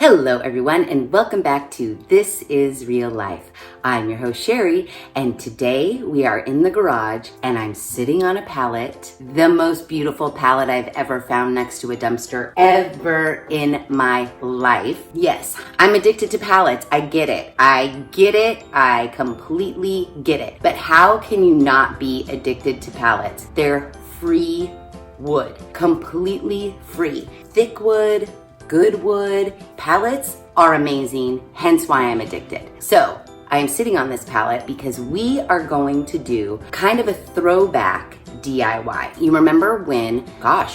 Hello everyone and welcome back to This Is Real Life. I'm your host Sheri and today we are in the garage and I'm sitting on a pallet, the most beautiful pallet I've ever found next to a dumpster ever in my life. Yes, I'm addicted to pallets. I get it. I completely get it. But how can you not be addicted to pallets? They're free wood, completely free. Thick wood, good wood. Pallets are amazing, hence why I'm addicted. So I am sitting on this pallet because we are going to do kind of a throwback DIY. You remember when,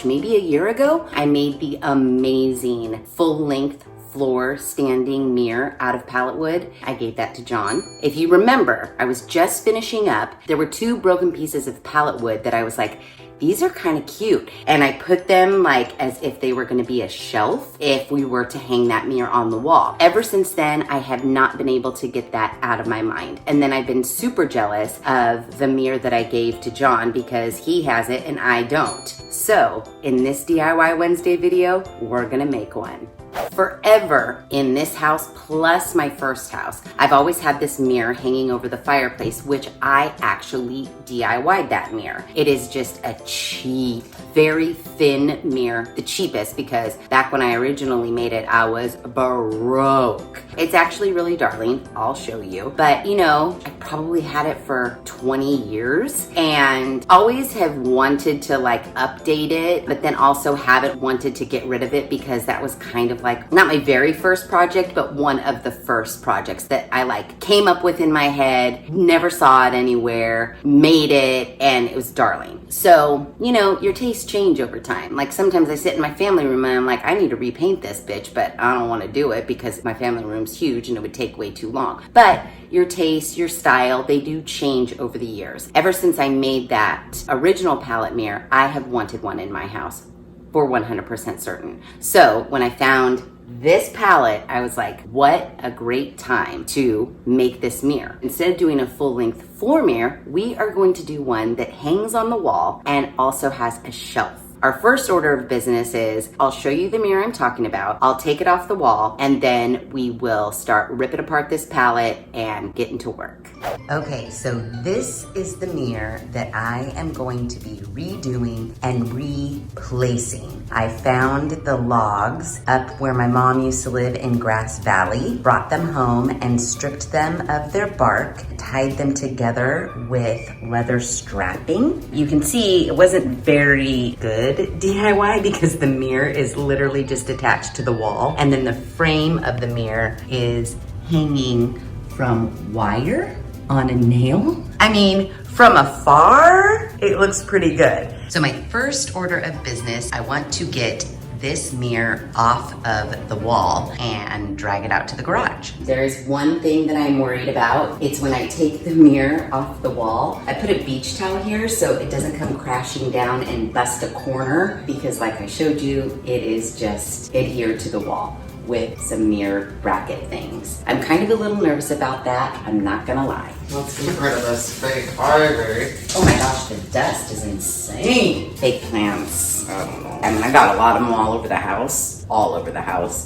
maybe a year ago, I made the amazing full-length floor standing mirror out of pallet wood. I gave that to John. If you remember, I was just finishing up. There were two broken pieces of pallet wood that I was like, these are kind of cute. And I put them like as if they were gonna be a shelf if we were to hang that mirror on the wall. Ever since then, I have not been able to get that out of my mind. And then I've been super jealous of the mirror that I gave to John because he has it and I don't. So in this DIY Wednesday video, we're gonna make one. Forever in this house, plus my first house, I've always had this mirror hanging over the fireplace, which I actually DIY'd that mirror. It is just a cheap, very thin mirror, the cheapest because back when I originally made it, I was broke. It's actually really darling, I'll show you. But you know, I probably had it for 20 years and always have wanted to like update it, but then also haven't wanted to get rid of it because that was kind of like, not my very first project, but one of the first projects that I like came up with in my head, never saw it anywhere, made it, and it was darling. So, you know, your tastes change over time. Like sometimes I sit in my family room and I'm like, I need to repaint this bitch, but I don't want to do it because my family room's huge and it would take way too long. But your taste, your style, they do change over the years. Ever since I made that original pallet mirror, I have wanted one in my house for 100% certain. So when I found this pallet, I was like, what a great time to make this mirror. Instead of doing a full-length floor mirror, we are going to do one that hangs on the wall and also has a shelf. Our first order of business is, I'll show you the mirror I'm talking about, I'll take it off the wall, and then we will start ripping apart this pallet and getting to work. Okay, so this is the mirror that I am going to be redoing and replacing. I found the logs up where my mom used to live in Grass Valley, brought them home and stripped them of their bark, tied them together with leather strapping. You can see it wasn't very good DIY because the mirror is literally just attached to the wall and then the frame of the mirror is hanging from wire on a nail. I mean, from afar, it looks pretty good. So my first order of business, I want to get this mirror off of the wall and drag it out to the garage. There's one thing that I'm worried about. It's when I take the mirror off the wall. I put a beach towel here so it doesn't come crashing down and bust a corner because like I showed you, it is just adhered to the wall with some mirror bracket things. I'm kind of a little nervous about that, I'm not gonna lie. Let's get rid of this fake ivy. Oh my gosh, the dust is insane. Fake plants, I don't know. I mean, I got a lot of them all over the house,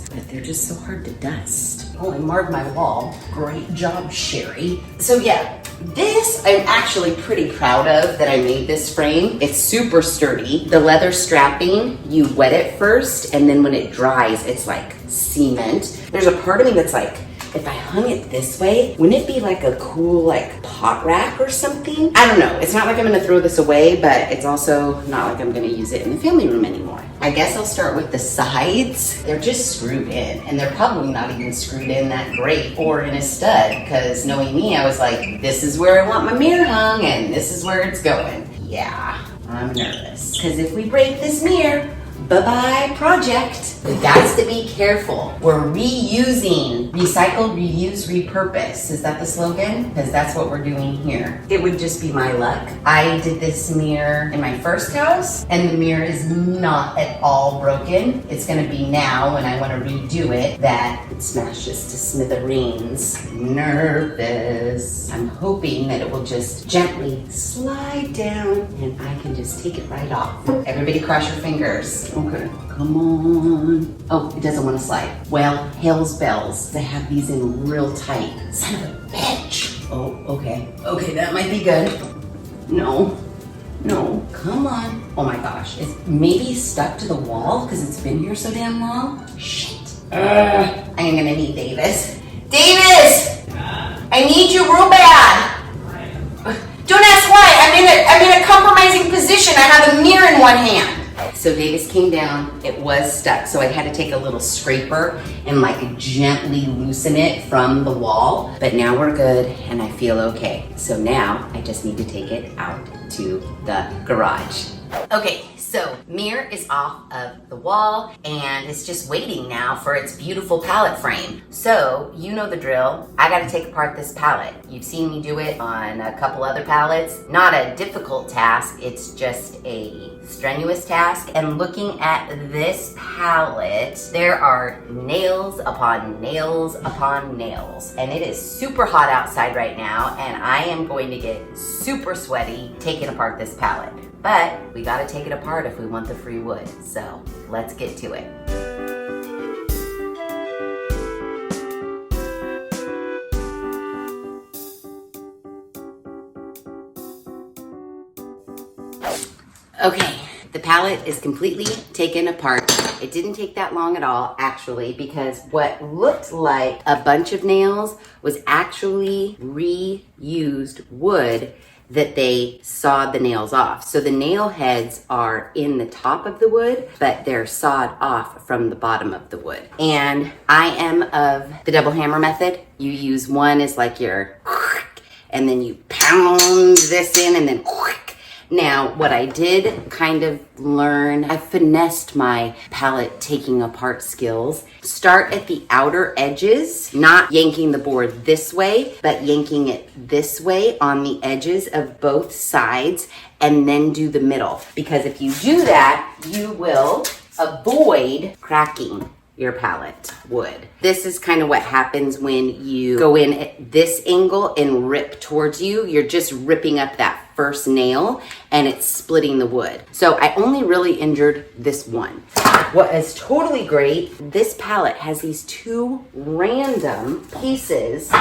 but they're just so hard to dust. Oh, I marred my wall. Great job, Sheri. So yeah, this I'm actually pretty proud of that I made this frame. It's super sturdy. The leather strapping, you wet it first, and then when it dries, it's like cement. There's a part of me that's like, if I hung it this way, wouldn't it be like a cool like pot rack or something? I don't know. It's not like I'm gonna throw this away, but it's also not like I'm gonna use it in the family room anymore. I guess I'll start with the sides. They're just screwed in and they're probably not even screwed in that great or in a stud because knowing me, I was like, this is where I want my mirror hung and this is where it's going. Yeah, I'm nervous because if we break this mirror, bye-bye project. We got to be careful. We're reusing, recycle, reuse, repurpose. Is that the slogan? Because that's what we're doing here. It would just be my luck. I did this mirror in my first house and the mirror is not at all broken. It's gonna be now when I wanna redo it that it smashes to smithereens. Nervous. I'm hoping that it will just gently slide down and I can just just take it right off. Everybody cross your fingers. Okay, come on. Oh, it doesn't want to slide. Well, Hell's Bells. They have these in real tight. Son of a bitch. Oh, okay. Okay, that might be good. No, come on. Oh my gosh, it's maybe stuck to the wall because it's been here so damn long. Shit. I am gonna need Davis. Davis! I need you real bad. Don't ask why. I'm in a compromising position. I have a mirror in one hand. So Davis came down. It was stuck. So I had to take a little scraper and like gently loosen it from the wall. But now we're good and I feel okay. So now I just need to take it out to the garage. Okay, so mirror is off of the wall and it's just waiting now for its beautiful pallet frame. So you know the drill. I gotta take apart this pallet. You've seen me do it on a couple other pallets. Not a difficult task, it's just a strenuous task. And looking at this pallet, there are nails upon nails upon nails. And it is super hot outside right now and I am going to get super sweaty taking apart this pallet. But we gotta take it apart if we want the free wood. So let's get to it. Okay, the pallet is completely taken apart. It didn't take that long at all, actually, because what looked like a bunch of nails was actually reused wood that they sawed the nails off. So the nail heads are in the top of the wood, but they're sawed off from the bottom of the wood. And I am of the double hammer method. You use one as like your, and then you pound this in and then. Now, what I did kind of learn, I finessed my pallet taking apart skills. Start at the outer edges, not yanking the board this way, but yanking it this way on the edges of both sides, and then do the middle. Because if you do that, you will avoid cracking your pallet wood. This is kind of what happens when you go in at this angle and rip towards you. You're just ripping up that first nail and it's splitting the wood. So I only really injured this one. What is totally great, this pallet has these two random pieces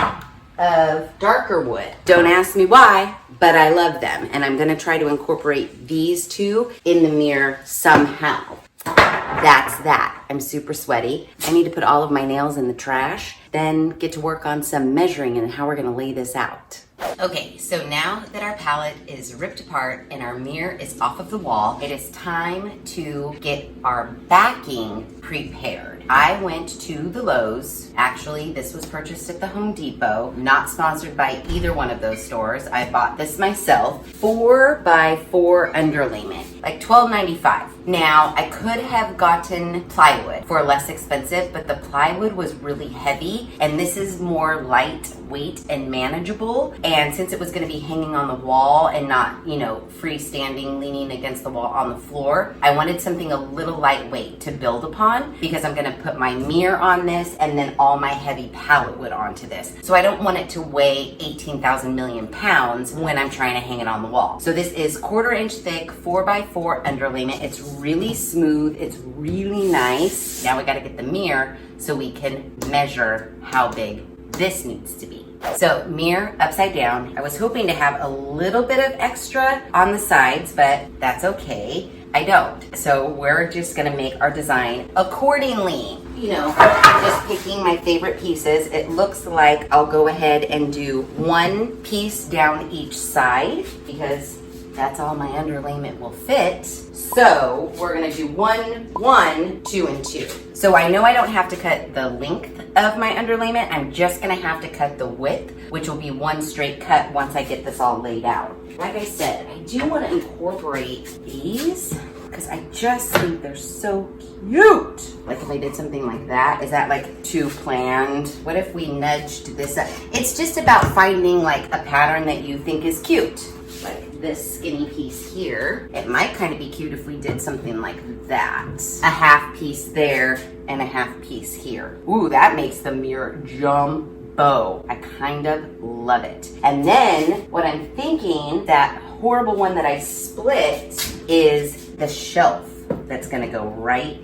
of darker wood. Don't ask me why, but I love them. And I'm gonna try to incorporate these two in the mirror somehow. That's that. I'm super sweaty. I need to put all of my nails in the trash, then get to work on some measuring and how we're gonna lay this out. Okay, so now that our pallet is ripped apart and our mirror is off of the wall, it is time to get our backing prepared. I went to the Lowe's. Actually, this was purchased at the Home Depot, not sponsored by either one of those stores. I bought this myself, 4x4 underlayment, like $12.95. Now, I could have gotten plywood for less expensive, but the plywood was really heavy, and this is more lightweight and manageable. And since it was gonna be hanging on the wall and not, freestanding, leaning against the wall on the floor, I wanted something a little lightweight to build upon because I'm gonna put my mirror on this and then all my heavy pallet wood onto this. So I don't want it to weigh 18,000 million pounds when I'm trying to hang it on the wall. So this is 1/4 inch thick, 4x4 underlayment. It's really smooth, it's really nice. Now we gotta get the mirror so we can measure how big this needs to be. So mirror upside down. I was hoping to have a little bit of extra on the sides, but that's okay. I don't. So we're just gonna make our design accordingly. Just picking my favorite pieces. It looks like I'll go ahead and do one piece down each side because that's all my underlayment will fit. So we're gonna do 1, 1, 2, and 2. So I know I don't have to cut the length of my underlayment. I'm just gonna have to cut the width, which will be one straight cut once I get this all laid out. Like I said, I do wanna incorporate these because I just think they're so cute. Like if I did something like that, is that like too planned? What if we nudged this up? It's just about finding like a pattern that you think is cute. Like this skinny piece here. It might kind of be cute if we did something like that. A half piece there and a half piece here. Ooh, that makes the mirror jumbo. I kind of love it. And then what I'm thinking, that horrible one that I split, is the shelf that's gonna go right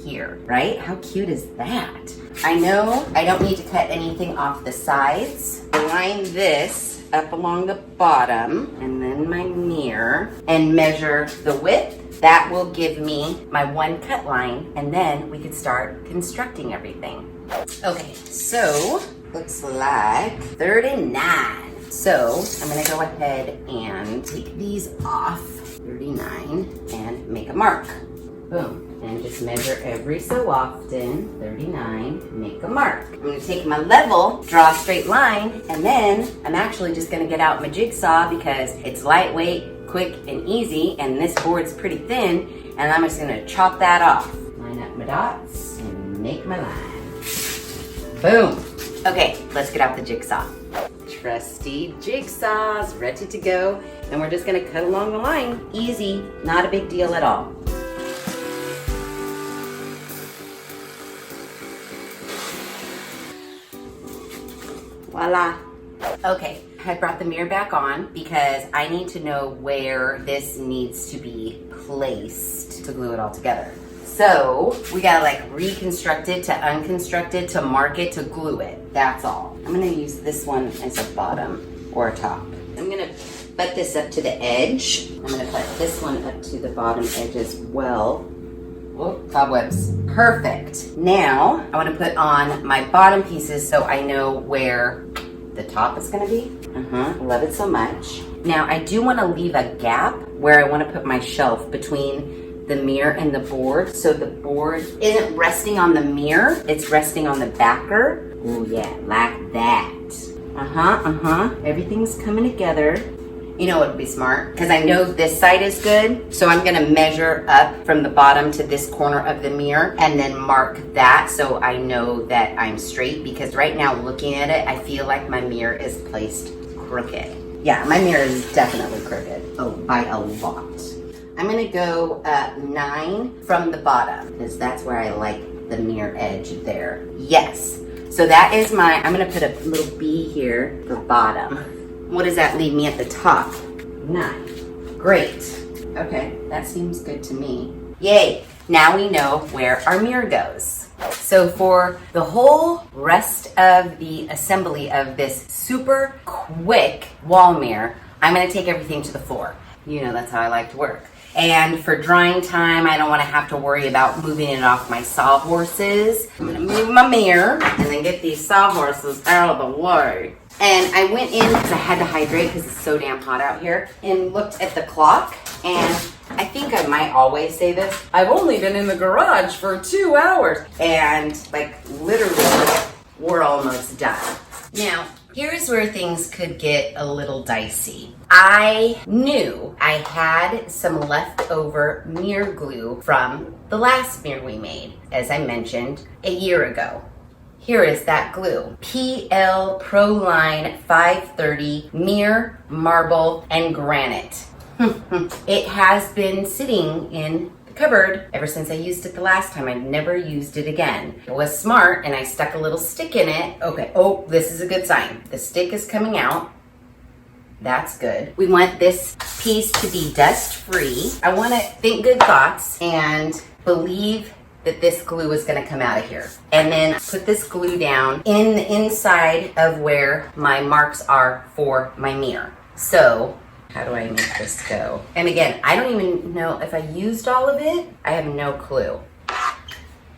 here, right? How cute is that? I know I don't need to cut anything off the sides. Line this up along the bottom and then my mirror and measure the width. That will give me my one cut line, and then we could start constructing everything. Okay, so looks like 39. So I'm gonna go ahead and take these off, 39, and make a mark. Boom. And just measure every so often, 39, make a mark. I'm gonna take my level, draw a straight line, and then I'm actually just gonna get out my jigsaw because it's lightweight, quick, and easy, and this board's pretty thin, and I'm just gonna chop that off. Line up my dots and make my line. Boom. Okay, let's get out the jigsaw. Trusty jigsaw's ready to go, and we're just gonna cut along the line. Easy, not a big deal at all. Voila. Okay, I brought the mirror back on because I need to know where this needs to be placed to glue it all together. So we gotta like reconstruct it to unconstruct it to mark it to glue it. That's all. I'm gonna use this one as a bottom or a top. I'm gonna butt this up to the edge. I'm gonna put this one up to the bottom edge as well. Oh, cobwebs. Perfect. Now I want to put on my bottom pieces so I know where the top is going to be. Love it so much. Now I do want to leave a gap where I want to put my shelf between the mirror and the board, so the board isn't resting on the mirror, it's resting on the backer. Oh yeah, like that. Everything's coming together. You know what would be smart? Because I know this side is good, so I'm gonna measure up from the bottom to this corner of the mirror and then mark that so I know that I'm straight, because right now looking at it, I feel like my mirror is placed crooked. Yeah, my mirror is definitely crooked. Oh, by a lot. I'm gonna go 9 from the bottom because that's where I like the mirror edge there. Yes, so that is I'm gonna put a little B here for bottom. What does that leave me at the top? 9. Great. Okay, that seems good to me. Yay, now we know where our mirror goes. So for the whole rest of the assembly of this super quick wall mirror, I'm gonna take everything to the floor. You know that's how I like to work. And for drying time, I don't want to have to worry about moving it off my sawhorses. I'm gonna move my mirror and then get these sawhorses out of the way. And I went in because I had to hydrate because it's so damn hot out here, and looked at the clock, and I think I might always say this, I've only been in the garage for 2 hours, and like literally we're almost done. Now, here's where things could get a little dicey. I knew I had some leftover mirror glue from the last mirror we made, as I mentioned, a year ago. Here is that glue. PL Proline 530 mirror, marble, and granite. It has been sitting in the cupboard ever since I used it the last time. I've never used it again. It was smart, and I stuck a little stick in it. Okay, oh, this is a good sign. The stick is coming out. That's good. We want this piece to be dust-free. I want to think good thoughts and believe that this glue is going to come out of here. And then put this glue down in the inside of where my marks are for my mirror. So how do I make this go? And again, I don't even know if I used all of it. I have no clue.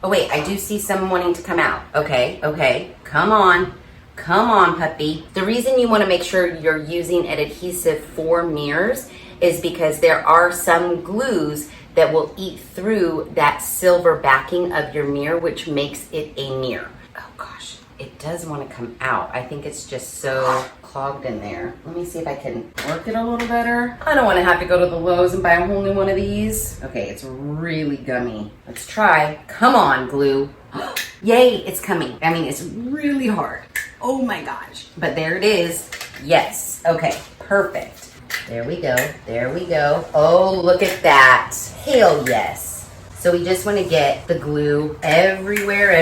Oh wait, I do see some wanting to come out. Okay, come on, puppy. The reason you want to make sure you're using an adhesive for mirrors is because there are some glues that will eat through that silver backing of your mirror, which makes it a mirror. Oh gosh, it does want to come out. I think it's just so clogged in there. Let me see if I can work it a little better. I don't want to have to go to the Lowe's and buy a whole new one of these. Okay, it's really gummy. Let's try. Come on, glue. Yay, it's coming. I mean, it's really hard. Oh my gosh. But there it is. Yes. Okay, perfect. There we go. There we go. Oh, look at that. Hell yes. So we just want to get the glue everywhere.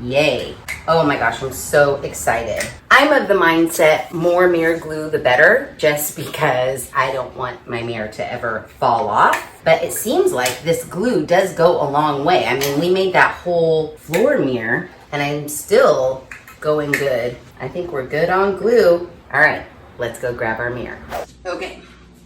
Yay. Oh my gosh, I'm so excited. I'm of the mindset more mirror glue the better, just because I don't want my mirror to ever fall off. But it seems like this glue does go a long way. I mean, we made that whole floor mirror and I'm still going good. I think we're good on glue. All right, let's go grab our mirror. Okay.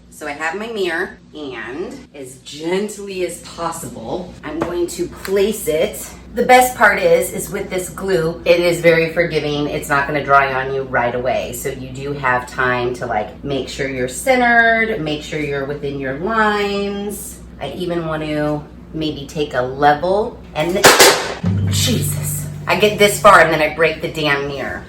So I have my mirror, and as gently as possible, I'm going to place it. The best part is with this glue, it is very forgiving. It's not gonna dry on you right away. So you do have time to like make sure you're centered, make sure you're within your lines. I even want to maybe take a level and Jesus. I get this far and then I break the damn mirror.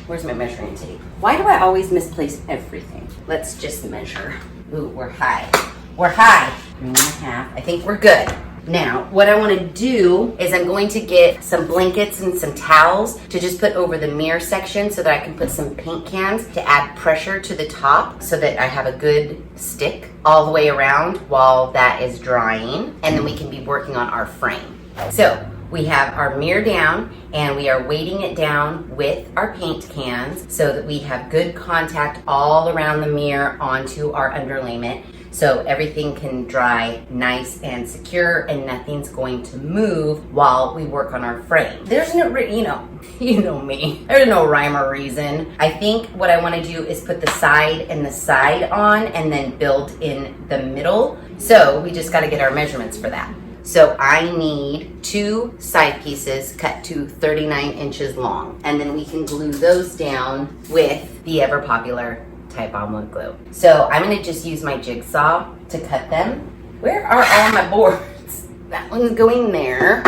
Where's my measuring tape? Why do I always misplace everything? Let's just measure. Ooh, we're high. We're high. 3.5. I think we're good. Now, what I want to do is I'm going to get some blankets and some towels to just put over the mirror section so that I can put some paint cans to add pressure to the top so that I have a good stick all the way around while that is drying. And then we can be working on our frame. So we have our mirror down and we are weighting it down with our paint cans so that we have good contact all around the mirror onto our underlayment so everything can dry nice and secure and nothing's going to move while we work on our frame. There's no, you know me, there's no rhyme or reason. I think what I want to do is put the side and the side on and then build in the middle. So we just got to get our measurements for that. So I need 2 side pieces cut to 39 inches long. And then we can glue those down with the ever popular Type On Wood glue. So I'm gonna just use my jigsaw to cut them. Where are all my boards? That one's going there.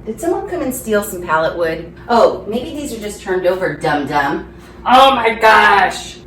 Did someone come and steal some pallet wood? Oh, maybe these are just turned over, dum-dum. Oh my gosh.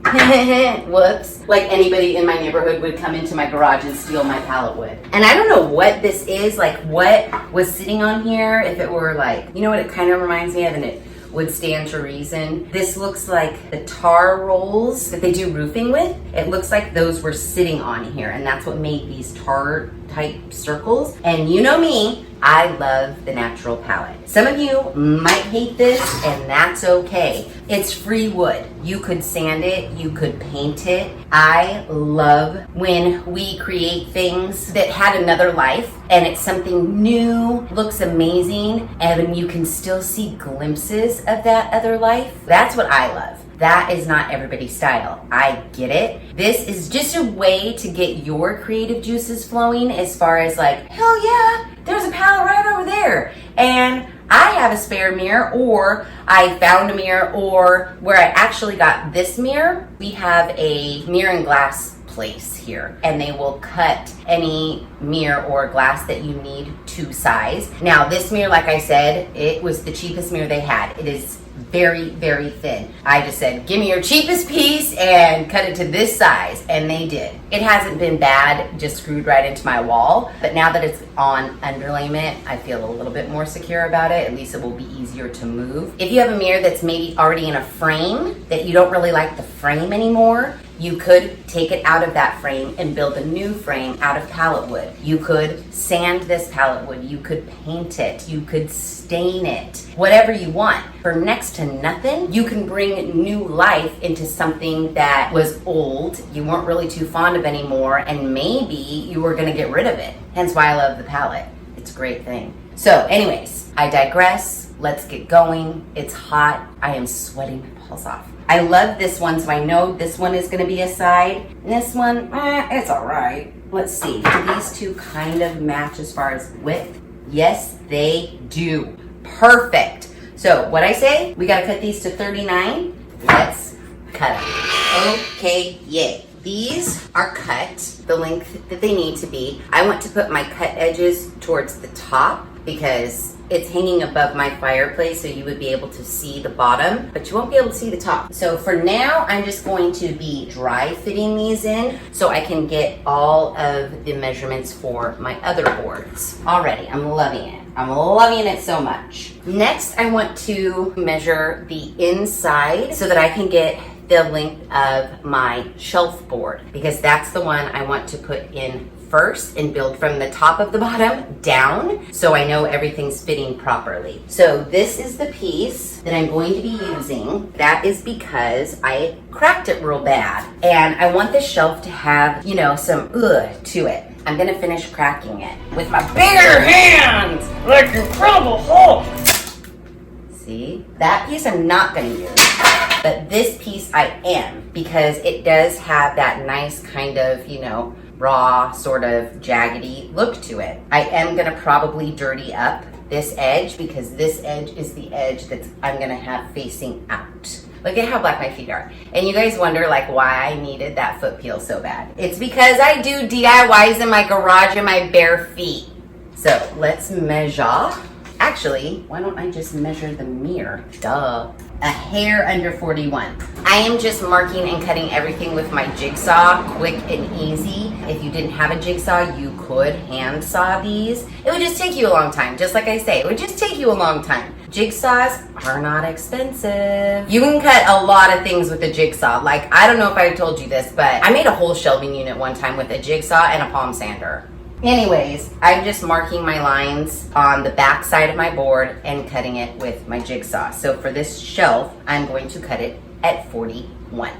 Whoops. Like anybody in my neighborhood would come into my garage and steal my pallet wood. And I don't know what this is, like what was sitting on here. If it were like, you know what it kind of reminds me of, and it would stand to reason. This looks like the tar rolls that they do roofing with. It looks like those were sitting on here, and that's what made these tar type circles. And you know me, I love the natural palette. Some of you might hate this, and that's okay. It's free wood. You could sand it, you could paint it. I love when we create things that had another life and it's something new, looks amazing, and you can still see glimpses of that other life. That's what I love. That is not everybody's style. I get it. This is just a way to get your creative juices flowing as far as like, hell yeah, there's a palette right over there. And I have a spare mirror, or I found a mirror, or where I actually got this mirror, we have a mirror and glass place here, and they will cut any mirror or glass that you need to size. Now this mirror, like I said, it was the cheapest mirror they had. It is very, very thin. I just said, give me your cheapest piece and cut it to this size, and they did. It hasn't been bad, just screwed right into my wall, but now that it's on underlayment, I feel a little bit more secure about it. At least it will be easier to move. If you have a mirror that's maybe already in a frame that you don't really like the frame anymore, you could take it out of that frame and build a new frame out of pallet wood. You could sand this pallet wood, you could paint it, you could stain it, whatever you want. For next to nothing, you can bring new life into something that was old, you weren't really too fond of anymore, and maybe you were gonna get rid of it. Hence why I love the palette. It's a great thing. So anyways, I digress. Let's get going. It's hot. I am sweating my balls off. I love this one, so I know this one is gonna be a side. And this one, it's all right. Let's see, do these two kind of match as far as width? Yes, they do. Perfect. So what I say, we gotta cut these to 39. Let's cut them. Okay, yay. These are cut the length that they need to be. I want to put my cut edges towards the top because it's hanging above my fireplace, so you would be able to see the bottom, but you won't be able to see the top. So for now, I'm just going to be dry fitting these in so I can get all of the measurements for my other boards. Already, I'm loving it. I'm loving it so much. Next, I want to measure the inside so that I can get the length of my shelf board because that's the one I want to put in first and build from the top of the bottom down so I know everything's fitting properly. So this is the piece that I'm going to be using. That is because I cracked it real bad and I want this shelf to have, you know, some to it. I'm gonna finish cracking it with my bare hands like Incredible Hulk. See, that piece I'm not gonna use, but this piece I am because it does have that nice kind of, you know, raw sort of jaggedy look to it. I am gonna probably dirty up this edge because this edge is the edge that I'm gonna have facing out. Look at how black my feet are. And you guys wonder like why I needed that foot peel so bad. It's because I do DIYs in my garage in my bare feet. So let's measure. Actually, why don't I just measure the mirror? Duh. A hair under 41. I am just marking and cutting everything with my jigsaw, quick and easy. If you didn't have a jigsaw, you could hand saw these. It would just take you a long time. Just like I say, it would just take you a long time. Jigsaws are not expensive. You can cut a lot of things with a jigsaw. Like, I don't know if I told you this, but I made a whole shelving unit one time with a jigsaw and a palm sander. Anyways, I'm just marking my lines on the back side of my board and cutting it with my jigsaw. So for this shelf, I'm going to cut it at 41.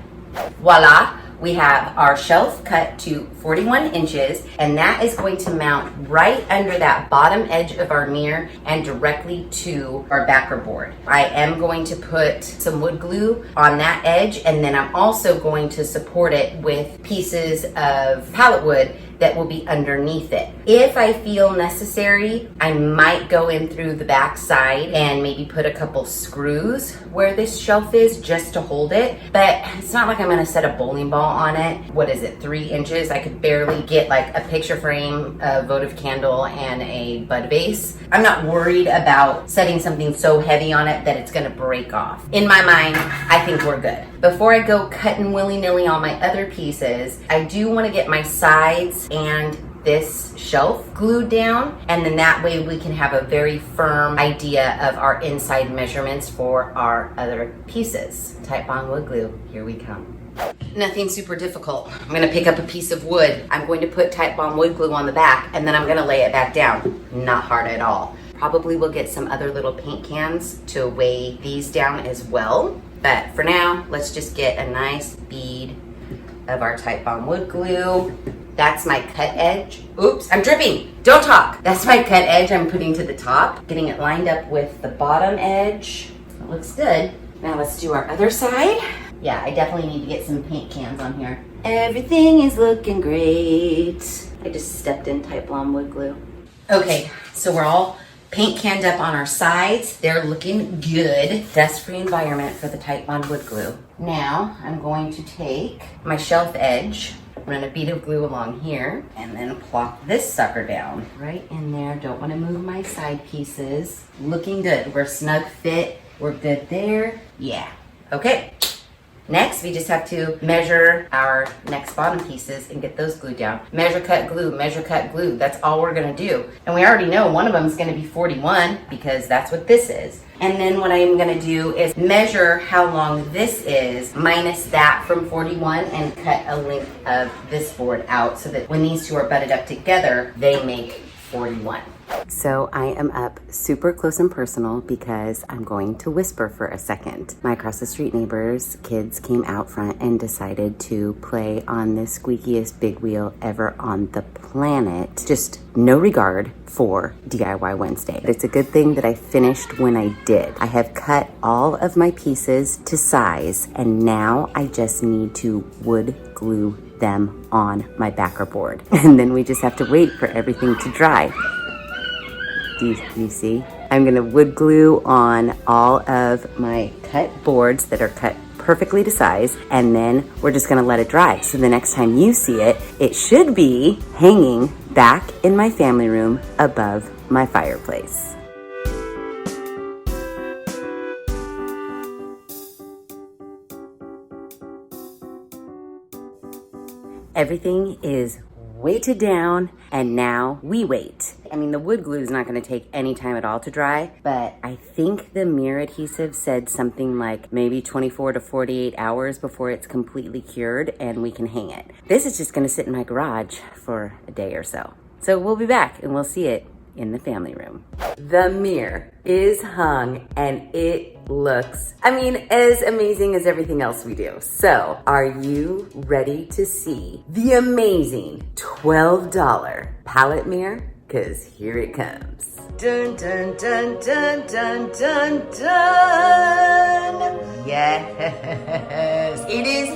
Voila, we have our shelf cut to 41 inches, and that is going to mount right under that bottom edge of our mirror and directly to our backer board. I am going to put some wood glue on that edge, and then I'm also going to support it with pieces of pallet wood that will be underneath it. If I feel necessary, I might go in through the back side and maybe put a couple screws where this shelf is just to hold it. But it's not like I'm gonna set a bowling ball on it. What is it, 3 inches? I could barely get like a picture frame, a votive candle, and a bud vase. I'm not worried about setting something so heavy on it that it's gonna break off. In my mind, I think we're good. Before I go cutting willy-nilly on my other pieces, I do wanna get my sides and this shelf glued down, and then that way we can have a very firm idea of our inside measurements for our other pieces. Type on wood glue, here we come. Nothing super difficult. I'm gonna pick up a piece of wood. I'm going to put Type Bomb wood glue on the back, and then I'm gonna lay it back down. Not hard at all. Probably will get some other little paint cans to weigh these down as well. But for now, let's just get a nice bead of our Type Bomb wood glue. That's my cut edge. Oops, I'm dripping. Don't talk. That's my cut edge I'm putting to the top. Getting it lined up with the bottom edge. It looks good. Now let's do our other side. Yeah, I definitely need to get some paint cans on here. Everything is looking great. I just stepped in Type Bomb wood glue. Okay, so we're all paint canned up on our sides. They're looking good. Dust-free environment for the Type Bomb wood glue. Now I'm going to take my shelf edge, run a bead of glue along here, and then plop this sucker down right in there. Don't want to move my side pieces. Looking good. We're snug fit. We're good there. Yeah. Okay. Next, we just have to measure our next bottom pieces and get those glued down. Measure, cut, glue, measure, cut, glue. That's all we're gonna do. And we already know one of them is gonna be 41 because that's what this is. And then what I'm gonna do is measure how long this is minus that from 41 and cut a length of this board out so that when these two are butted up together, they make 41. So I am up super close and personal because I'm going to whisper for a second. My across the street neighbors' kids came out front and decided to play on the squeakiest big wheel ever on the planet. Just no regard for DIY Wednesday. But it's a good thing that I finished when I did. I have cut all of my pieces to size, and now I just need to wood glue them on my backer board. And then we just have to wait for everything to dry. Do you see? I'm gonna wood glue on all of my cut boards that are cut perfectly to size, and then we're just gonna let it dry. So the next time you see it, it should be hanging back in my family room above my fireplace. Everything is weighted down, and now we wait. I mean, the wood glue is not going to take any time at all to dry, but I think the mirror adhesive said something like maybe 24 to 48 hours before it's completely cured and we can hang it. This is just going to sit in my garage for a day or so. So we'll be back and we'll see it in the family room. The mirror is hung and it looks, I mean, as amazing as everything else we do. So are you ready to see the amazing $12 pallet mirror? Because here it comes. Dun, dun, dun, dun, dun, dun, dun. Yes, it is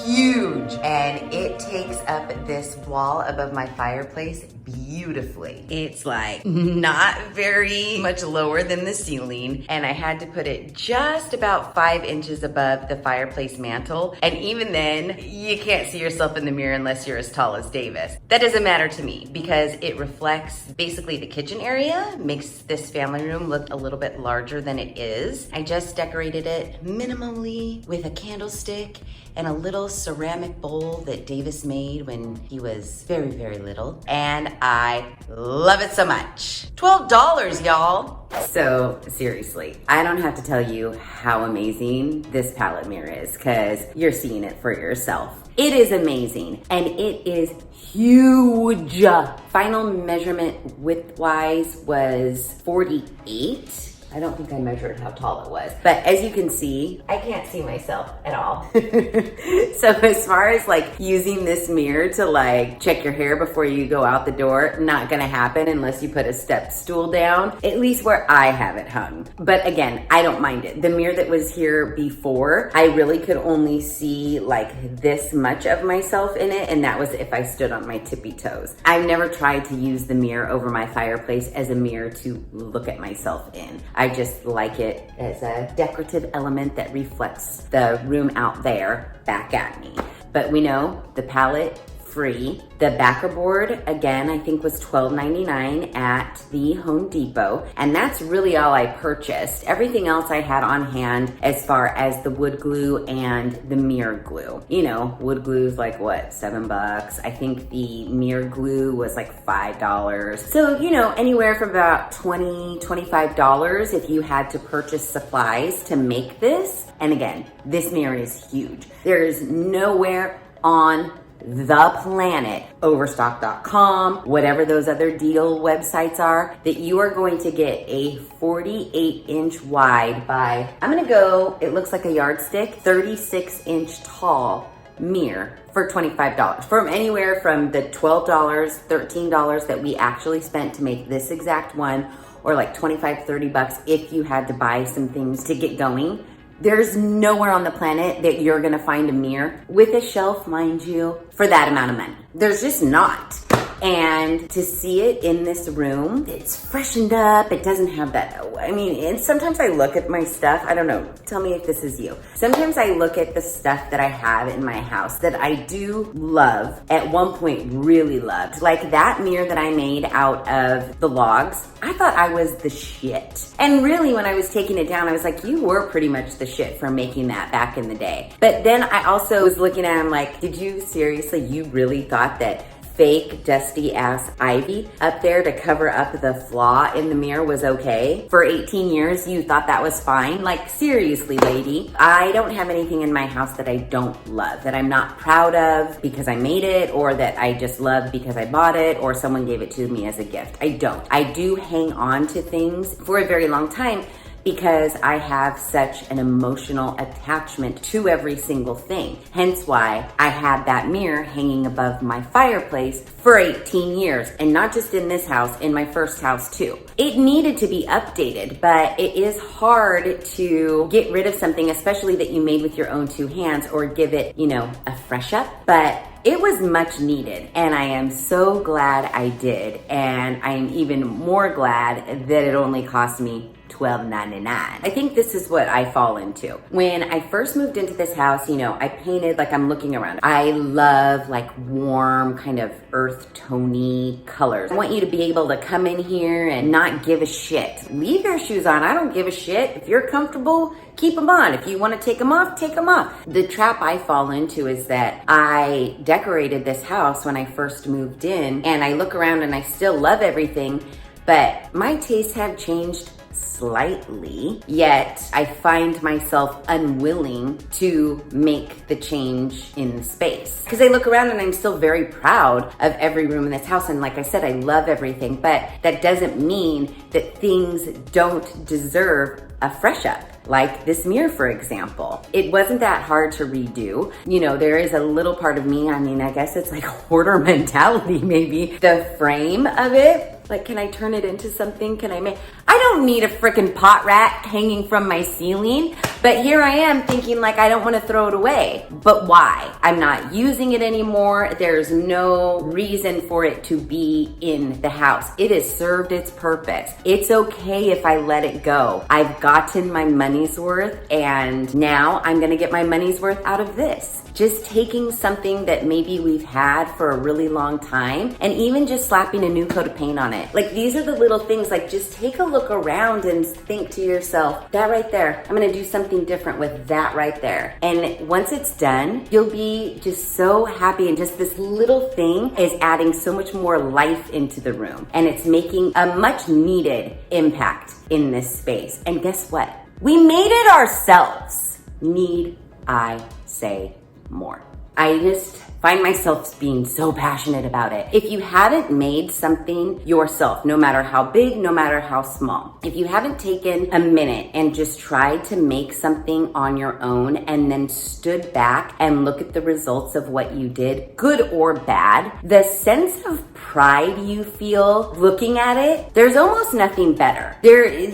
huge and it takes up this wall above my fireplace beautifully. It's like not very much lower than the ceiling, and I had to put it just about 5 inches above the fireplace mantle, and even then you can't see yourself in the mirror unless you're as tall as Davis. That doesn't matter to me because it reflects basically the kitchen area, makes this family room look a little bit larger than it is. I just decorated it minimally with a candlestick and a little ceramic bowl that Davis made when he was very, very little. And I love it so much. $12, y'all. So seriously, I don't have to tell you how amazing this pallet mirror is because you're seeing it for yourself. It is amazing and it is huge. Final measurement width-wise was 48. I don't think I measured how tall it was, but as you can see, I can't see myself at all. So as far as like using this mirror to like check your hair before you go out the door, not gonna happen unless you put a step stool down, at least where I have it hung. But again, I don't mind it. The mirror that was here before, I really could only see like this much of myself in it, and that was if I stood on my tippy toes. I've never tried to use the mirror over my fireplace as a mirror to look at myself in. I just like it as a decorative element that reflects the room out there back at me. But we know the pallet free. The backer board, again, I think was $12.99 at the Home Depot. And that's really all I purchased. Everything else I had on hand as far as the wood glue and the mirror glue. You know, wood glue is like what, $7? I think the mirror glue was like $5. So, you know, anywhere from about $20, $25 if you had to purchase supplies to make this. And again, this mirror is huge. There is nowhere on the planet, overstock.com, whatever those other deal websites are, that you are going to get a 48-inch wide by, I'm gonna go, it looks like a yardstick, 36-inch tall mirror for $25. From anywhere from the $12, $13 that we actually spent to make this exact one, or like 25, 30 bucks if you had to buy some things to get going. There's nowhere on the planet that you're gonna find a mirror with a shelf, mind you, for that amount of money. There's just not. And to see it in this room, it's freshened up. It doesn't have that, I mean, and sometimes I look at my stuff, I don't know, tell me if this is you. Sometimes I look at the stuff that I have in my house that I do love, at one point really loved. Like that mirror that I made out of the logs, I thought I was the shit. And really when I was taking it down, I was like, you were pretty much the shit for making that back in the day. But then I also was looking at him like, did you seriously, you really thought that fake dusty ass ivy up there to cover up the flaw in the mirror was okay? For 18 years, you thought that was fine? Like seriously, lady, I don't have anything in my house that I don't love, that I'm not proud of because I made it, or that I just love because I bought it, or someone gave it to me as a gift. I don't. I do hang on to things for a very long time because I have such an emotional attachment to every single thing. Hence why I had that mirror hanging above my fireplace for 18 years. And not just in this house, in my first house too. It needed to be updated, but it is hard to get rid of something, especially that you made with your own two hands, or give it, you know, a fresh up. But it was much needed, and I am so glad I did. And I am even more glad that it only cost me $12.99. I think this is what I fall into. When I first moved into this house, you know, I painted like I'm looking around. I love like warm, kind of earth tony colors. I want you to be able to come in here and not give a shit. Leave your shoes on. I don't give a shit. If you're comfortable, keep them on. If you want to take them off, take them off. The trap I fall into is that I decorated this house when I first moved in, and I look around and I still love everything, but my tastes have changed slightly, yet I find myself unwilling to make the change in the space. Because I look around and I'm still very proud of every room in this house, and like I said, I love everything, but that doesn't mean that things don't deserve a fresh up. Like this mirror, for example. It wasn't that hard to redo. You know, there is a little part of me, I mean, I guess it's like hoarder mentality maybe. The frame of it, like, can I turn it into something? Can I make, I don't need a freaking pot rack hanging from my ceiling, but here I am thinking like I don't want to throw it away. But why? I'm not using it anymore. There's no reason for it to be in the house. It has served its purpose. It's okay if I let it go. I've gotten my money's worth, and now I'm gonna get my money's worth out of this. Just taking something that maybe we've had for a really long time and even just slapping a new coat of paint on it. Like, these are the little things, like just take a look around and think to yourself, that right there, I'm gonna do something different with that right there. And once it's done, you'll be just so happy, and just this little thing is adding so much more life into the room, and it's making a much needed impact in this space. And guess what? We made it ourselves. Need I say more? I just find myself being so passionate about it. If you haven't made something yourself, no matter how big, no matter how small, if you haven't taken a minute and just tried to make something on your own and then stood back and look at the results of what you did, good or bad, the sense of pride you feel looking at it, there's almost nothing better.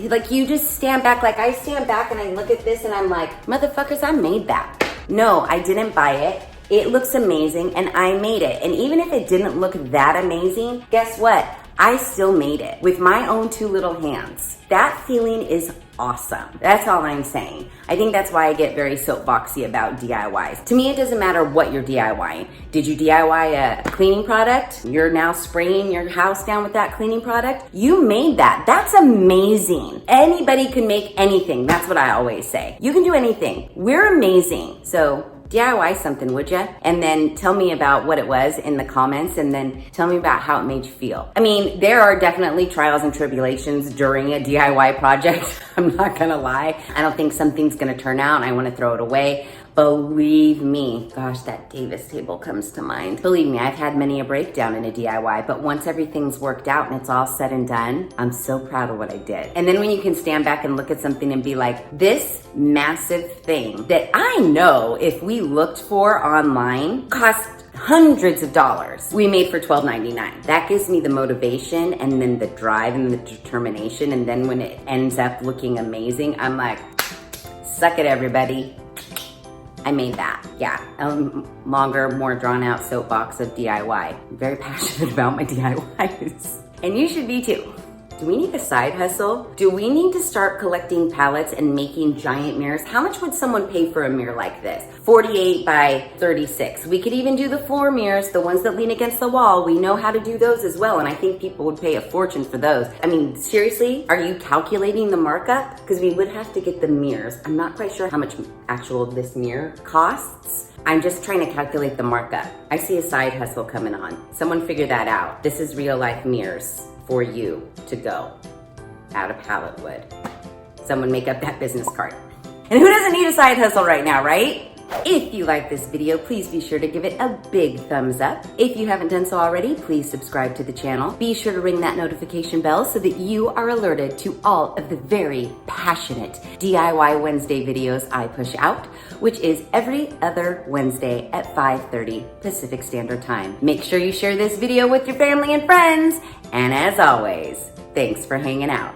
Like, you just stand back, like I stand back and I look at this and I'm like, motherfuckers, I made that. No, I didn't buy it. It looks amazing and I made it. And even if it didn't look that amazing, guess what? I still made it with my own two little hands. That feeling is awesome. That's all I'm saying. I think that's why I get very soapboxy about DIYs. To me, it doesn't matter what you're DIYing. Did you DIY a cleaning product? You're now spraying your house down with that cleaning product? You made that. That's amazing. Anybody can make anything. That's what I always say. You can do anything. We're amazing. So DIY something, would ya? And then tell me about what it was in the comments, and then tell me about how it made you feel. I mean, there are definitely trials and tribulations during a DIY project. I'm not gonna lie. I don't think something's gonna turn out and I wanna throw it away. Believe me, gosh, that Davis table comes to mind. Believe me, I've had many a breakdown in a DIY, but once everything's worked out and it's all said and done, I'm so proud of what I did. And then when you can stand back and look at something and be like, this massive thing that I know if we looked for online cost hundreds of dollars, we made for $12.99. That gives me the motivation and then the drive and the determination. And then when it ends up looking amazing, I'm like, suck it, everybody. I made that. Yeah, a longer, more drawn out soapbox of DIY. I'm very passionate about my DIYs. And you should be too. Do we need a side hustle? Do we need to start collecting pallets and making giant mirrors? How much would someone pay for a mirror like this? 48 by 36. We could even do the floor mirrors, the ones that lean against the wall. We know how to do those as well, and I think people would pay a fortune for those. I mean, seriously, are you calculating the markup? Because we would have to get the mirrors. I'm not quite sure how much actual this mirror costs. I'm just trying to calculate the markup. I see a side hustle coming on. Someone figure that out. This is real life mirrors for you to go out of pallet wood. Someone make up that business card. And who doesn't need a side hustle right now, right? If you like this video, please be sure to give it a big thumbs up. If you haven't done so already, please subscribe to the channel. Be sure to ring that notification bell so that you are alerted to all of the very passionate DIY Wednesday videos I push out, which is every other Wednesday at 5:30 Pacific Standard Time. Make sure you share this video with your family and friends. And as always, thanks for hanging out.